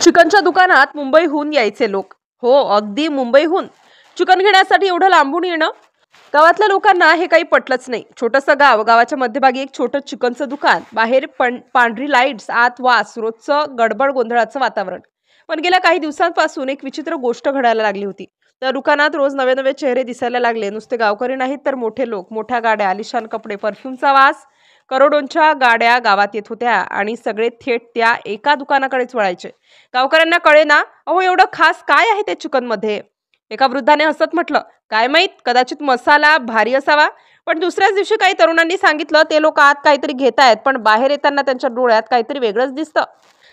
चिकनच्या दुकानात मुंबईहून यायचे लोक. हो, अगदी मुंबईहून चिकन घेण्यासाठी एवढं लांबून येणं. गावातल्या लोकांना हे काही पटलंच नाही. छोटंसं गाव, गावाच्या मध्यभागी एक छोटं चिकनचं दुकान, बाहेर पांढरी लाईट्स, आत वास, रोजचं गडबड गोंधळाचं वातावरण. पण गेल्या काही दिवसांपासून एक विचित्र गोष्ट घडायला लागली होती. त्या दुकानात रोज नवे नवे चेहरे दिसायला लागले. नुसते गावकरी नाहीत तर मोठे लोक, मोठ्या गाड्या, आलिशान कपडे, परफ्यूमचा वास. करोडोंच्या गाड्या गावात येत होत्या आणि सगळे थेट त्या एका दुकानाकडेच वळायचे. गावकऱ्यांना कळेना, अहो एवढं खास काय आहे त्या चिकनमध्ये? एका वृद्धाने हसत म्हटलं, काय माहित, कदाचित मसाला भारी असावा. पण दुसऱ्याच दिवशी काही तरुणांनी सांगितलं, ते लोक आत काहीतरी घेतायत, पण बाहेर येताना त्यांच्या डोळ्यात काहीतरी वेगळंच दिसतं.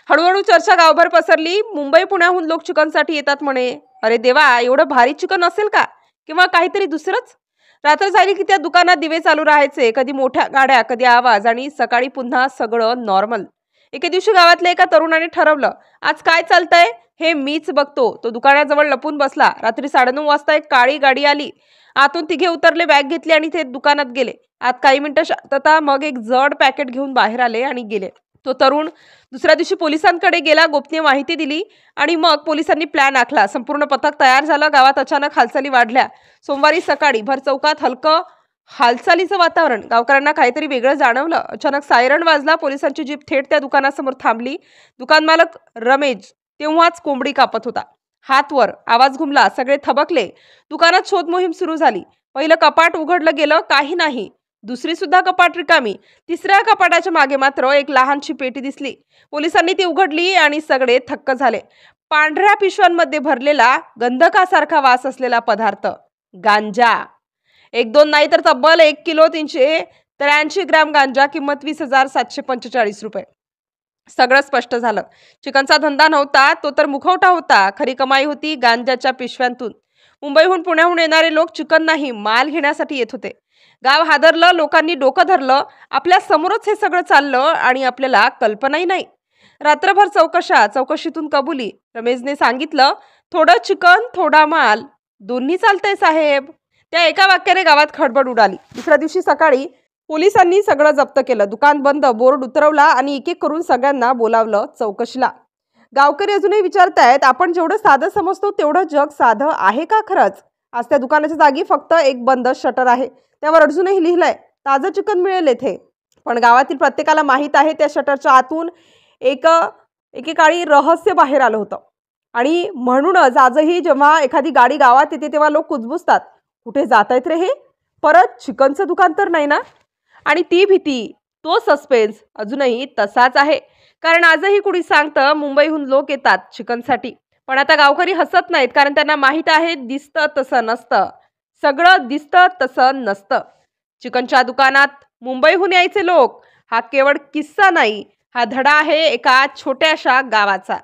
हळूहळू चर्चा गावभर पसरली. मुंबई पुण्याहून लोक चिकनसाठी येतात म्हणे. अरे देवा, एवढं भारी चिकन असेल का? किंवा काहीतरी दुसरंच? रात्र झाली की त्या दुकानात दिवे चालू राहायचे. कधी मोठ्या गाड्या, कधी आवाज, आणि सकाळी पुन्हा सगळं नॉर्मल. एके दिवशी गावातल्या एका तरुणाने ठरवलं, आज काय चालतंय हे मीच बघतो. तो दुकानाजवळ लपून बसला. रात्री 9:30 वाजता एक काळी गाडी आली. आतून तिघे उतरले, बॅग घेतली आणि ते दुकानात गेले. आत काही मिनिटं शांतता, मग एक जड पॅकेट घेऊन बाहेर आले आणि गेले. तो तरुण दुसऱ्या दिवशी पोलिसांकडे गेला, गोपनीय माहिती दिली आणि मग पोलिसांनी प्लॅन आखला. संपूर्ण पथक तयार झालं. गावात अचानक हालचाली वाढल्या. सोमवारी सकाळी भर चौकात हलकं हालचालीचं वातावरण. गावकऱ्यांना काहीतरी वेगळं जाणवलं. अचानक सायरन वाजला. पोलिसांची जीप थेट त्या दुकानासमोर थांबली. दुकान मालक रमेश तेव्हाच कोंबडी कापत होता. हात वर, आवाज घुमला, सगळे थबकले. दुकानात शोध मोहीम सुरू झाली. पहिलं कपाट उघडलं गेलं, काही नाही. दुसरी सुद्धा कपाट रिकामी. तिसऱ्या कपाटाच्या मागे मात्र एक लहानशी पेटी दिसली. पोलिसांनी ती उघडली आणि सगळे थक्क झाले. पांढऱ्या पिशव्यांमध्ये भरलेला गंधकासारखा वास असलेला पदार्थ, गांजा. 1-2 नाही तर तब्बल 1 किलो 383 ग्रॅम गांजा, किंमत 20,745 रुपये. सगळं स्पष्ट झालं. चिकनचा धंदा नव्हता, तो तर मुखवटा होता. खरी कमाई होती गांजाच्या पिशव्यांतून. मुंबईहून पुण्याहून येणारे लोक चिकन नाही, माल घेण्यासाठी येत होते. गाव हादरलं. लोकांनी डोकं धरलं. आपल्या समोरच हे सगळं चाललं आणि आपल्याला कल्पनाही नाही. रात्रभर चौकशीतून कबुली. रमेशने सांगितलं, थोडं चिकन, थोडा माल, दोन्ही चालतंय साहेब. त्या एका वाक्याने गावात खडबड उडाली. दुसऱ्या दिवशी सकाळी पोलिसांनी सगळं जप्त केलं. दुकान बंद, बोर्ड उतरवला आणि एक एक करून सगळ्यांना बोलावलं चौकशीला. गावकरी अजूनही विचारतायत, आपण जेवढं साधं समजतो तेवढं जग साधं आहे का खरंच? आज त्या दुकानाच्या जागी फक्त एक बंद शटर आहे. त्यावर अजूनही लिहिलंय, ताजं चिकन मिळेल येथे. पण गावातील प्रत्येकाला माहीत आहे, त्या शटरच्या आतून एकेकाळी रहस्य बाहेर आलं होतं. आणि म्हणूनच आजही जेव्हा एखादी गाडी गावात येते तेव्हा लोक कुजबुजतात, कुठे जात आहेत रे हे? परत चिकनचं दुकान तर नाही ना? आणि ती भीती, तो सस्पेन्स अजूनही तसाच आहे. कारण आजही कुणी सांगतं, मुंबईहून लोक येतात चिकनसाठी. पण आता गावकरी हसत नाहीत, कारण त्यांना माहीत आहे, दिसतं तसं नसतं. सगळं दिसतं तसं नसतं. चिकनच्या दुकानात मुंबईहून यायचे लोक हा केवळ किस्सा नाही, हा धडा आहे एका छोट्याशा गावाचा.